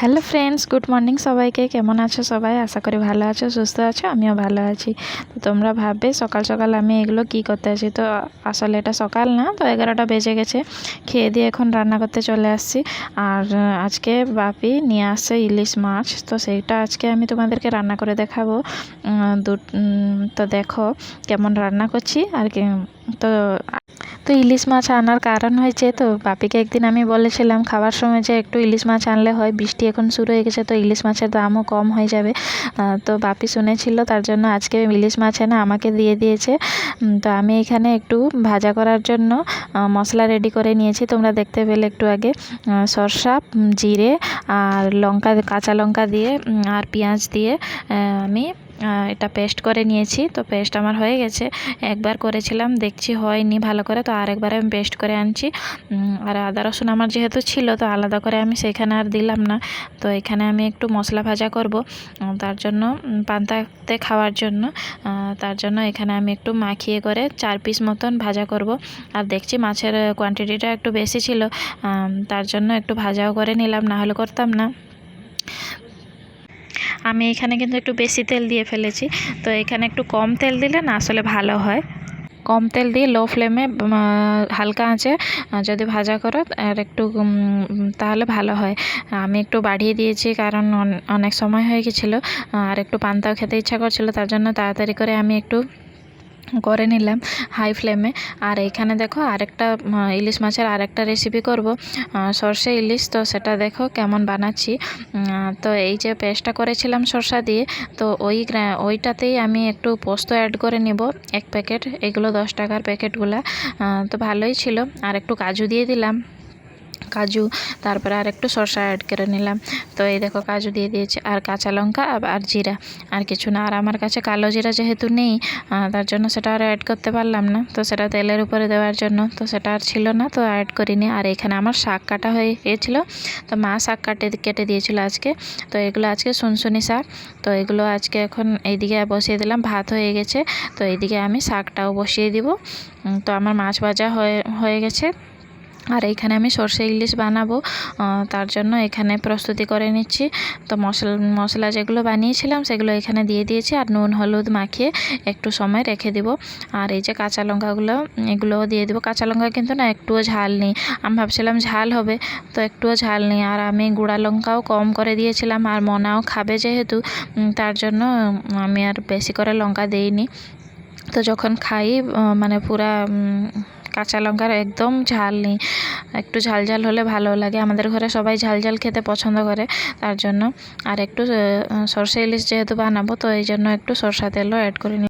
Hello friends, good morning সবাইকে। কেমন আছো সবাই? আশা করি ভালো আছো, সুস্থ আছো। আমিও ভালো আছি। তো তোমরা ভাববে সকাল সকাল আমি এগুলো কি করতে আছি। তো আসলে এটা সকাল না, তো 11টা বেজে গেছে। খেয়ে দিয়ে এখন রান্না করতে চলে আসছি। আর আজকে বাপি নিয়ে আসছে ইলিশ মাছ, তো সেইটা আজকে আমি তোমাদেরকে রান্না করে দেখাবো। তো দেখো কেমন রান্না করছি আর কি। তো তো ইলিশ মাছ আনার কারণ হয়েছে, তো বাপিকে একদিন আমি বলেছিলাম খাবার সময় যে একটু ইলিশ মাছ আনলে হয়, বৃষ্টি এখন শুরু হয়ে গেছে, তো ইলিশ মাছের দামও কম হয়ে যাবে। তো বাপি শুনেছিল, তার জন্য আজকে ইলিশ মাছ এনে আমাকে দিয়ে দিয়েছে। তো আমি এখানে একটু ভাজা করার জন্য মশলা রেডি করে নিয়েছি। তোমরা দেখতে পেলে একটু আগে সরষা, জিরে আর লঙ্কা, কাঁচা লঙ্কা দিয়ে আর পেঁয়াজ দিয়ে আমি এটা পেস্ট করে নিয়েছি। তো পেস্ট আমার হয়ে গেছে। একবার করেছিলাম, দেখছি হয়নি ভালো করে, তো আরেকবার আমি পেস্ট করে আনছি। আর আদা রসুন আমার যেহেতু ছিল, তো আলাদা করে আমি সেখানে আর দিলাম না। তো এখানে আমি একটু মশলা ভাজা করব, তার জন্য পান্তাতে খাওয়ার জন্য। তার জন্য এখানে আমি একটু মাখিয়ে করে 4 পিস মতন ভাজা করব। আর দেখছি মাছের কোয়ান্টিটিটা একটু বেশি ছিল, তার জন্য একটু ভাজাও করে নিলাম, না হলে করতাম না। আমি এখানে কিন্তু একটু বেশি তেল দিয়ে ফেলেছি, তো এখানে একটু কম তেল দিলে না আসলে ভালো হয়। কম তেল দিয়ে লো ফ্লেমে হালকা আঁচে যদি ভাজা করো আর একটু তাহলে ভালো হয়। আমি একটু বাড়িয়ে দিয়েছি, কারণ অনেক সময় হয়ে গেছিলো আর একটু পান্তাও খেতে ইচ্ছা করছিলো, তার জন্য তাড়াতাড়ি করে আমি একটু করে নিলাম হাই ফ্লেমে। আর এইখানে দেখো আরেকটা ইলিশ মাছের আরেকটা রেসিপি করব, সর্ষে ইলিশ। তো সেটা দেখো কেমন বানাচ্ছি। তো এই যে পেস্টটা করেছিলাম সরষা দিয়ে, তো ওইটাতেই আমি একটু পোস্ত অ্যাড করে নিব 1 প্যাকেট। এগুলো 10 টাকার প্যাকেটগুলো, তো ভালোই ছিল। আর একটু কাজু দিয়ে দিলাম, কাজু, তারপরে আর একটু শসা অ্যাড করে নিলাম। তো এই দেখো কাজু দিয়ে দিয়েছি, আর কাঁচা লঙ্কা আর জিরা, আর কিছু না। আর আমার কাছে কালো জিরা যেহেতু নেই, তার জন্য সেটা আর অ্যাড করতে পারলাম না। তো সেটা তেলের উপরে দেওয়ার জন্য তো সেটা আর ছিল না, তো অ্যাড করিনি। আর এখানে আমার শাক কাটা হয়ে গিয়েছিলো, তো মা শাক কেটে দিয়েছিল আজকে। তো এগুলো আজকে শুনশুনি শাক। তো এগুলো আজকে এখন এইদিকে বসিয়ে দিলাম, ভাত হয়ে গেছে। তো এইদিকে আমি শাকটাও বসিয়ে দিব। তো আমার মাছ ভাজা হয়ে গেছে। আর এইখানে আমি সর্ষে ইলিশ বানাবো, তার জন্য এখানে প্রস্তুতি করে নিচ্ছি। তো মশলা যেগুলো বানিয়েছিলাম সেগুলো এখানে দিয়ে দিয়েছি, আর নুন হলুদ মাখিয়ে একটু সময় রেখে দিব। আর এই যে কাঁচা লঙ্কাগুলো, এগুলোও দিয়ে দেবো। কাঁচা লঙ্কা কিন্তু না একটুও ঝাল নেই, আমি ভাবছিলাম ঝাল হবে, তো একটুও ঝাল নেই। আর আমি গুঁড়া লঙ্কাও কম করে দিয়েছিলাম, আর মনাও খাবে যেহেতু, তার জন্য আমি আর বেশি করে লঙ্কা দিইনি। তো যখন খাই মানে পুরা কাঁচা লঙ্কার একদম ঝাল নেই, একটু ঝাল ঝাল হলে ভালো লাগে। আমাদের ঘরে সবাই ঝাল ঝাল খেতে পছন্দ করে, তার জন্য। আর একটু সরষে ইলিশ যেহেতু বানাবো, তো এই জন্য একটু সরষা তেলও অ্যাড করে নিই।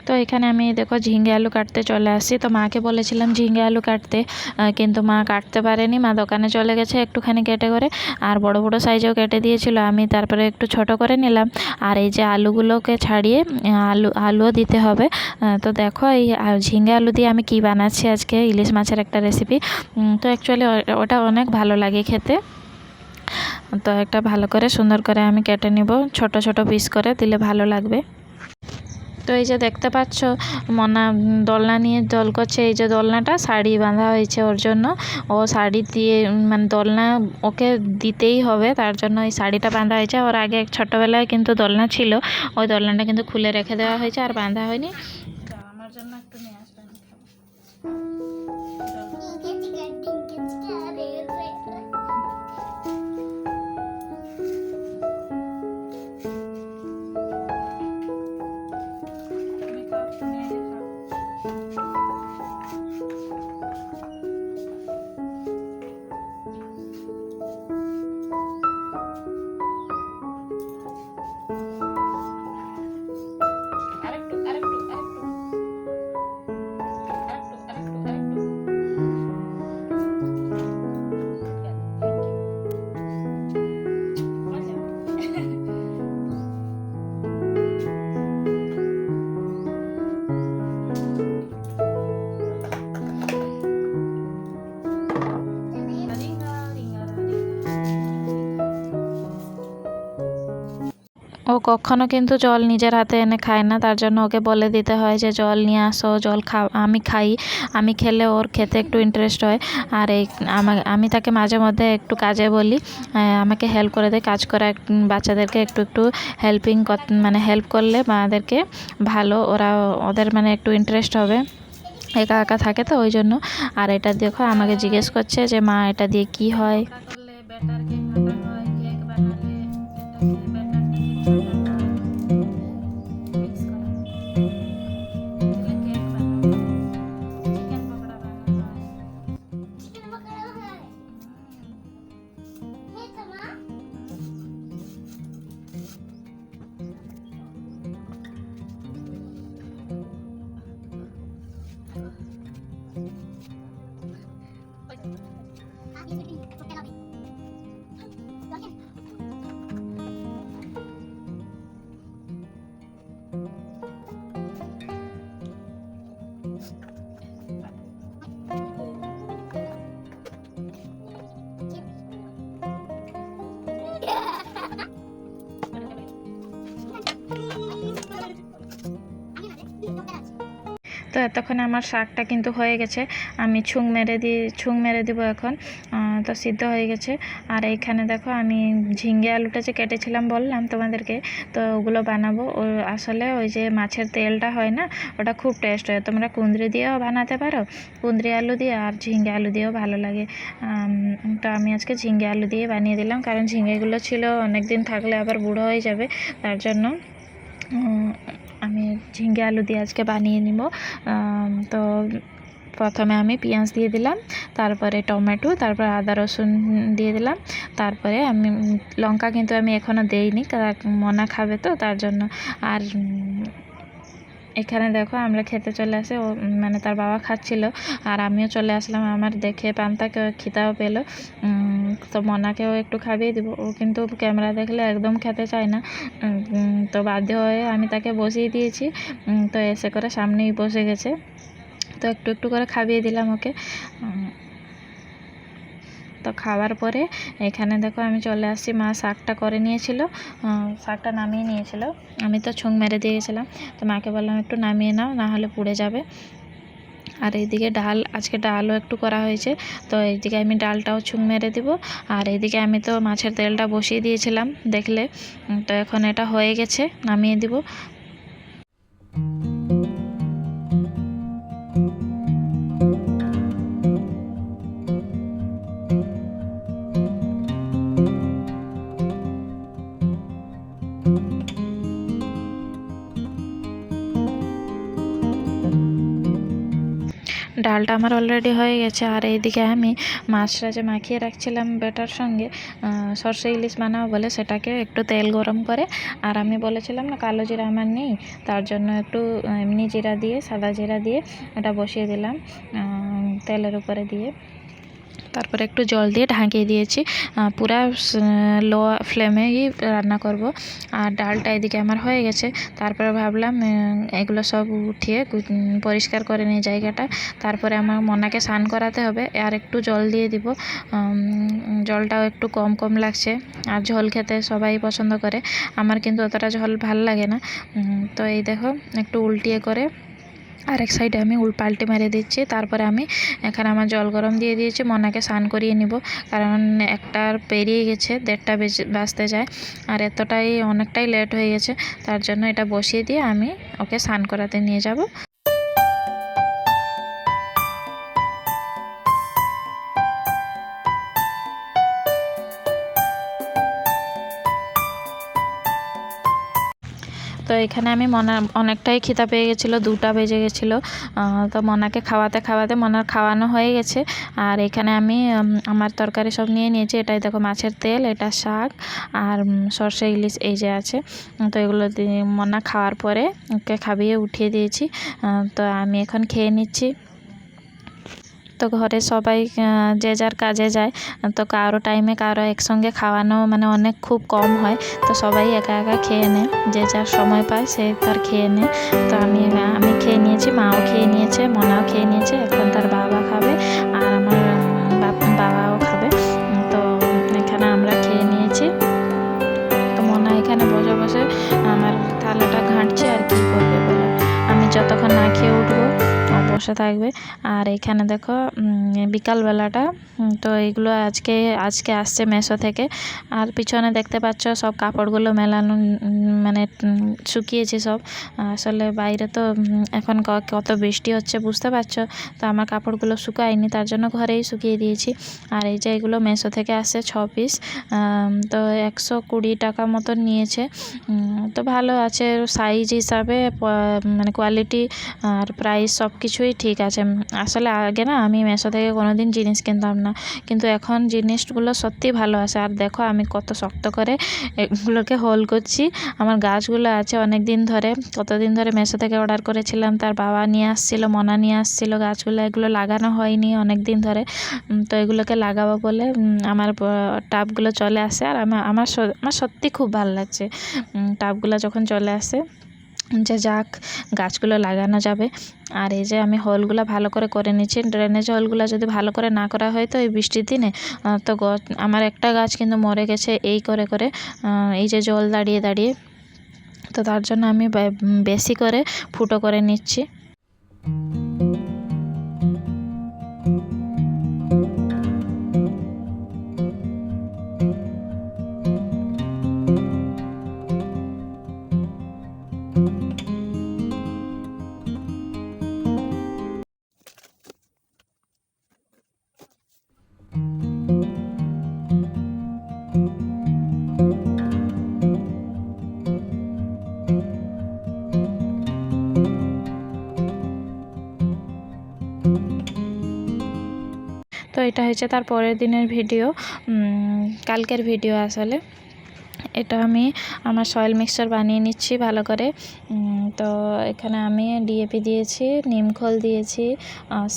তো এখানে আমি দেখো ঝিঙে আলু কাটতে চলে আসছি। তো মাকে বলেছিলাম ঝিঙে আলু কাটতে, কিন্তু মা কাটতে পারেনি। মা দোকানে চলে গেছে একটুখানি কেটে করে, আর বড় বড় সাইজেও কেটে দিয়েছিল। আমি তারপরে একটু ছোট করে নিলাম। আর এই যে আলুগুলোকে ছাড়িয়ে আলুও দিতে হবে। তো দেখো এই ঝিঙে আলু দিয়ে আমি কি বানাচ্ছি আজকে, ইলিশ মাছের একটা রেসিপি। তো অ্যাকচুয়ালি ওটা অনেক ভালো লাগে খেতে। তো একটা ভালো করে সুন্দর করে আমি কেটে নিব, ছোট ছোট পিস করে দিলে ভালো লাগবে। তো এই যে দেখতে পাচ্ছ মনা দোলনা নিয়ে দোল করছে। এই যে দোলনাটা শাড়ি বাঁধা হয়েছে ওর জন্য, ও শাড়ি দিয়ে মানে দোলনা ওকে দিতেই হবে, তার জন্য এই শাড়িটা বাঁধা হয়েছে। ওর আগে ছোটোবেলায় কিন্তু দোলনা ছিল, ওই দোলনাটা কিন্তু খুলে রেখে দেওয়া হয়েছে, আর বাঁধা হয়নি। তো আমার জন্য একটু নিয়ে আসবেন। ও কখনো কিন্তু জল নিজের হাতে এনে খায় না, তার জন্য ওকে বলে দিতে হয় যে জল নিয়ে আসো, জল খাও। আমি খাই, আমি খেলে ওর খেতে একটু ইন্টারেস্ট হয়। আর এই আমি তাকে মাঝে মধ্যে একটু কাজে বলি, আমাকে হেল্প করে দেয় কাজ করা। বাচ্চাদেরকে একটু একটু মানে হেল্প করলে মাদেরকে ভালো, ওদের মানে একটু ইন্টারেস্ট হবে। একা একা থাকে তো ওই জন্য। আর এটা দেখো আমাকে জিজ্ঞেস করছে যে মা এটা দিয়ে কি হয়। তো এতক্ষণে আমার শাকটা কিন্তু হয়ে গেছে, আমি ছুঁক মেরে দিব এখন। তো সিদ্ধ হয়ে গেছে। আর এইখানে দেখো আমি ঝিঙ্গে আলুটা যে কেটেছিলাম বললাম তোমাদেরকে, তো ওগুলো বানাবো। আসলে ওই যে মাছের তেলটা হয় না, ওটা খুব টেস্ট হয়। তোমরা কুঁদরি দিয়েও বানাতে পারো, কুঁদরি আলু দিয়ে, আর ঝিঙ্গে আলু দিয়েও ভালো লাগে। তো আমি আজকে ঝিঙ্গে আলু দিয়ে বানিয়ে দিলাম, কারণ ঝিঙ্গেগুলো ছিল অনেক দিন থাকলে আবার বুড়ো হয়ে যাবে, তার জন্য আমি ঝিঙ্গে আলু দিয়ে আজকে বানিয়ে নিব। তো প্রথমে আমি পেঁয়াজ দিয়ে দিলাম, তারপরে টমেটো, তারপর আদা রসুন দিয়ে দিলাম, তারপরে আমি লঙ্কা কিন্তু আমি এখনও দেইনি, কারণ মনা খাবে তো তার জন্য। আর এখানে দেখো আমরা খেতে চলে আসে, ও মানে তার বাবা খাচ্ছিল আর আমিও চলে আসলাম। আমার দেখে পান্তাকে খিদাও পেলো, তো মনাকেও একটু খাইয়ে দিব। ও কিন্তু ক্যামেরা দেখলে একদম খেতে চায় না, তো বাধ্য হয়ে আমি তাকে বসিয়ে দিয়েছি। তো এসে করে সামনেই বসে গেছে, তো একটু একটু করে খাইয়ে দিলাম ওকে। তো খাওয়ার পরে এখানে দেখো আমি চলে আসছি, মা শাকটা করে নিয়েছিল, শাকটা নামিয়ে নিয়েছিল। আমি তো ছুঁক মেরে দিয়ে গেছিলাম, তো মাকে বললাম একটু নামিয়ে নাও, না হলে পুড়ে যাবে। আর এইদিকে আজকে ডালও একটু করা হয়েছে, তো এইদিকে আমি ডালটাও ছুঁক মেরে দিব। আর এইদিকে আমি তো মাছের তেলটা বসিয়ে দিয়েছিলাম দেখলে, তো এখন এটা হয়ে গেছে, নামিয়ে দিব। ডালটা আমার অলরেডি হয়ে গেছে। আর এইদিকে আমি মাছটা যে মাখিয়ে রাখছিলাম বেটার সঙ্গে, সর্ষে ইলিশ বানাবো বলে, সেটাকে একটু তেল গরম করে, আর আমি বলেছিলাম না কালো জিরা আমার নেই, তার জন্য একটু এমনি জিরা দিয়ে, সাদা জিরা দিয়ে এটা বসিয়ে দিলাম তেলের উপরে দিয়ে। তারপরে একটু জল দিয়ে ঢাকিয়ে দিয়েছি, পুরা লো ফ্লেমেই রান্না করব। আর ডালটা এদিকে আমার হয়ে গেছে। তারপরে ভাবলাম এগুলো সব উঠিয়ে পরিষ্কার করে নিই জায়গাটা। তারপরে আমার মনাকে স্নান করাতে হবে, আর একটু জল দিয়ে দিব। জলটাও একটু কম কম লাগছে, আর ঝোল খেতে সবাই পছন্দ করে, আমার কিন্তু অতটা ঝোল ভাল লাগে না। তো এই দেখো একটু উল্টিয়ে করে আরেক সাইডে আমি পাল্টে মেরে দিচ্ছি। তারপরে আমি এখানে আমার জল গরম দিয়ে দিয়েছি, মনাকে স্নান করিয়ে নিব, কারণ একটার পেরিয়ে গেছে, 1:30 বাজতে যায়, আর অনেকটাই লেট হয়ে গেছে, তার জন্য এটা বসিয়ে দিয়ে আমি ওকে স্নান করাতে নিয়ে যাব। তো এখানে আমি অনেকটাই খিদা পেয়ে গেছিলো, 2টা বেজে গেছিলো। তো মনাকে খাওয়াতে খাওয়াতে মনার খাওয়ানো হয়ে গেছে। আর এখানে আমি আমার তরকারি সব নিয়ে নিয়েছি। এটাই দেখো মাছের তেল, এটা শাক, আর সর্ষে ইলিশ এই যে আছে। তো এগুলো দিয়ে মনা খাওয়ার পরে ওকে খাইয়ে উঠিয়ে দিয়েছি। তো আমি এখন খেয়ে নিচ্ছি। তো ঘরে সবাই যে যার কাজে যায়, তো কারো টাইমে কারো একসঙ্গে খাওয়ানো মানে অনেক খুব কম হয়, তো সবাই একা একা খেয়ে নেয়, যে যার সময় পায় সে তার খেয়ে নেয়। তো আমি খেয়ে নিয়েছি, মাও খেয়ে নিয়েছে, মনাও খেয়ে নিয়েছে, এখন তার বাবা খাবে, আর আমার বাবাও খাবে। তো এখানে আমরা খেয়ে নিয়েছি। তো মনা এখানে বসে বসে এখন না খেয়ে উঠবো, বসে থাকবে। আর এখানে দেখো বিকালবেলাটা, তো এইগুলো আজকে আসছে মেশো থেকে। আর পিছনে দেখতে পাচ্ছ সব কাপড়গুলো মেলানো, মানে শুকিয়েছে সব। আসলে বাইরে তো এখন কত বৃষ্টি হচ্ছে বুঝতে পারছো, তো আমার কাপড়গুলো শুকায়নি, তার জন্য ঘরেই শুকিয়ে দিয়েছি। আর এই যে এগুলো মেশো থেকে আসছে 6 পিস, তো 120 টাকা মতন নিয়েছে। তো ভালো আছে সাইজ হিসাবে, মানে কোয়ালিটি আর প্রাইস সব কিছুই ঠিক আছে। আসলে আগে না আমি মেশো থেকে কোনোদিন জিনিস কিনতাম না, কিন্তু এখন জিনিসগুলো সত্যি ভালো আসে। আর দেখো আমি কত শক্ত করে এগুলোকে হোল করছি। আমার গাছগুলো আছে অনেক দিন ধরে, কতদিন ধরে মেশো থেকে অর্ডার করেছিলাম, তার বাবা নিয়ে আসছিলো, মনা নিয়ে আসছিলো গাছগুলো, এগুলো লাগানো হয়নি অনেক দিন ধরে। তো এগুলোকে লাগাবো বলে আমার টাবগুলো চলে আসে। আর আমার সত্যি খুব ভালো লাগছে টাবগুলো যখন চলে আসে, যে যাক গাছগুলো লাগানো যাবে। আর এই যে আমি হোলগুলো ভালো করে নিচ্ছি। ড্রেনেজ হোলগুলো যদি ভালো করে না করা হয় তো এই বৃষ্টির দিনে তো আমার একটা গাছ কিন্তু মরে গেছে এই করে এই যে জল দাঁড়িয়ে। তো তার জন্য আমি বেশি করে ফুটো করে নিচ্ছি। তো এটা হচ্ছে তার পরের দিনের ভিডিও, কালকের ভিডিও আসলে। এটা আমি আমার সয়েল মিক্সচার বানিয়ে নিচ্ছি ভালো করে। তো এখানে আমি ডিএপি দিয়েছি, নিমখোল দিয়েছি,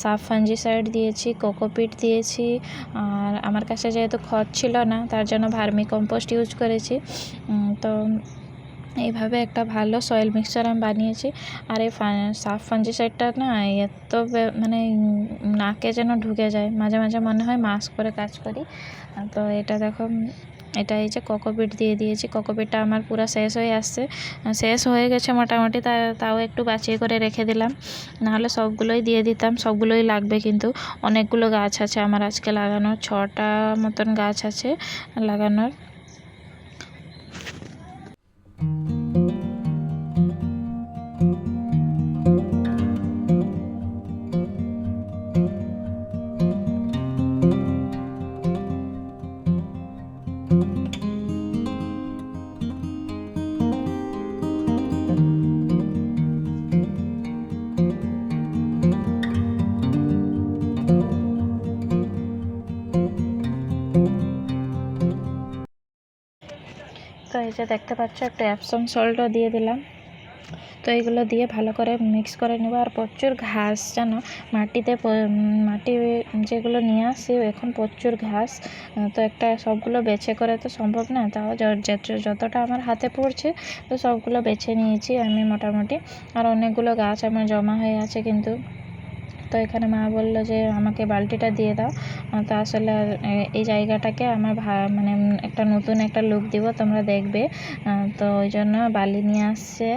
সাফ ফাঞ্জিসাইড দিয়েছি, কোকোপিট দিয়েছি। আর আমার কাছে যেহেতু খড় ছিল না, তার জন্য ভার্মি কম্পোস্ট ইউজ করেছি। তো এইভাবে একটা ভালো সয়েল মিক্সচার আমি বানিয়েছি। আর এই সাফ ফাঞ্জিসাইডটা না এত মানে নাকে যেন ঢুকে যায়, মাঝে মাঝে মনে হয় মাস্ক পরে কাজ করি। তো এটা দেখো, এটা এই যে কোকোপিট দিয়ে দিয়েছি। কোকোপিটটা আমার পুরো শেষ হয়ে গেছে মোটামুটি, তাও একটু বাঁচিয়ে করে রেখে দিলাম, নাহলে সবগুলোই দিয়ে দিতাম। সবগুলোই লাগবে, কিন্তু অনেকগুলো গাছ আছে আমার আজকে লাগানোর, 6টা মতন গাছ আছে লাগানোর। তো এই যে দেখতে পাচ্ছ একটু অ্যাপসম সল্টও দিয়ে দিলাম। তো এইগুলো দিয়ে ভালো করে মিক্স করে নেব। আর প্রচুর ঘাস জানো মাটি যেগুলো নিয়ে আসি এখন প্রচুর ঘাস। তো সবগুলো বেছে করে তো সম্ভব না, তাও যতটা আমার হাতে পড়ছে তো সবগুলো বেছে নিয়েছি আমি মোটামুটি। আর অনেকগুলো গাছ আমার জমা হয়ে আছে কিন্তু। তো এখানে মা বললো যে আমাকে বালতিটা দিয়ে দাও। তো আসলে এই জায়গাটাকে আমার মানে একটা নতুন একটা লুক দিব, তোমরা দেখবে। তো ওই জন্য বালি নিয়ে আসছে।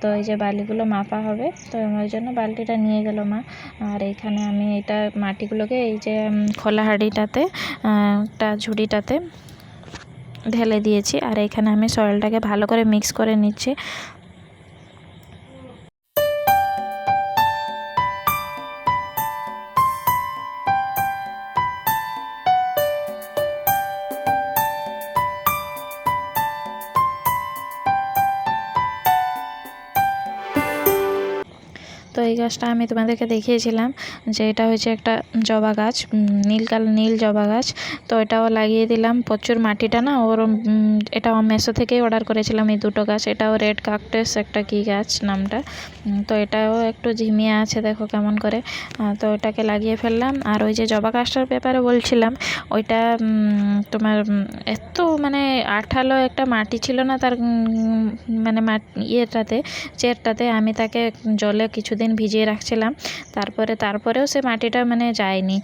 তো এই যে বালিগুলো মাপা হবে, তো ওই জন্য বালতিটা নিয়ে গেল মা। আর এইখানে আমি এটা মাটিগুলোকে এই যে খোলা হাঁড়িটাতে, একটা ঝুড়িটাতে ঢেলে দিয়েছি। আর এখানে আমি সয়েলটাকে ভালো করে মিক্স করে নিচ্ছি। তো এই গাছটা আমি তোমাদেরকে দেখিয়েছিলাম যে এটা হচ্ছে একটা জবা গাছ, নীল জবা গাছ। তো এটাও লাগিয়ে দিলাম। প্রচুর মাটিটা না এটাও মেশো থেকেই অর্ডার করেছিলাম এই দুটো গাছ। এটাও রেড কাকটাস একটা কি গাছ নামটা। তো এটাও একটু ঝিমিয়ে আছে, দেখো কেমন করে। তো এটাকে লাগিয়ে ফেললাম। আর ওই যে জবা গাছটার ব্যাপারে বলছিলাম, ওইটা তোমার এত মানে আঠালো একটা মাটি ছিল না তার, মানে চেরটাতে আমি তাকে জলে কিছুদিন দিন ভিজিয়ে রাখছিলাম, তারপরেও সে মাটিটা মানে যায়নি।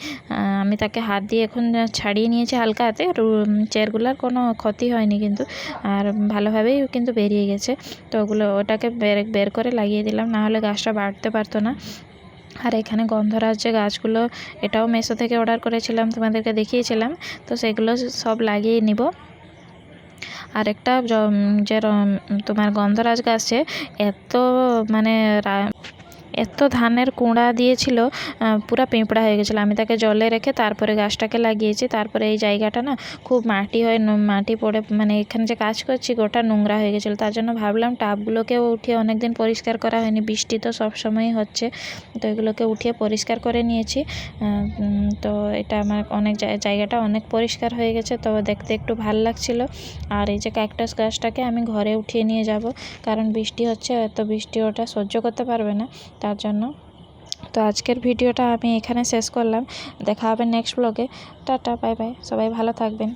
আমি তাকে হাত দিয়ে এখন ছাড়িয়ে নিয়েছি হালকা হাতে, আর চেয়ারগুলোর কোনো ক্ষতি হয়নি কিন্তু, আর ভালোভাবেই কিন্তু বেরিয়ে গেছে। তো ওটাকে বের করে লাগিয়ে দিলাম, না হলে গাছটা বাড়তে পারতো না। আর এখানে গন্ধরাজ যে গাছগুলো, এটাও মেশো থেকে অর্ডার করেছিলাম, তোমাদেরকে দেখিয়েছিলাম, তো সেগুলো সব লাগিয়ে নিব। আর একটা যে তোমার গন্ধরাজ গাছে মানে এত ধানের কুঁড়া দিয়েছিল, পুরা পিঁপড়া হয়ে গেছিলো। আমি তাকে জলে রেখে তারপরে গাছটাকে লাগিয়েছি। তারপরে এই জায়গাটা না খুব মাটি পড়ে, মানে এখানে যে কাজ করছি গোটা নোংরা হয়ে গেছিলো। তার জন্য ভাবলাম টাবগুলোকেও উঠিয়ে, অনেকদিন পরিষ্কার করা হয়নি, বৃষ্টি তো সবসময়ই হচ্ছে, তো এগুলোকে উঠিয়ে পরিষ্কার করে নিয়েছি। তো এটা আমার জায়গাটা অনেক পরিষ্কার হয়ে গেছে, তো দেখতে একটু ভাল লাগছিলো। আর এই যে ক্যাকটাস গাছটাকে আমি ঘরে উঠিয়ে নিয়ে যাব, কারণ বৃষ্টি হচ্ছে, এত বৃষ্টি ওটা সহ্য করতে পারবে না, তার জন্য। তো আজকের ভিডিওটা আমি এখানে শেষ করলাম। দেখা হবে নেক্সট ব্লগে। টাটা, বাই বাই, সবাই ভালো থাকবেন।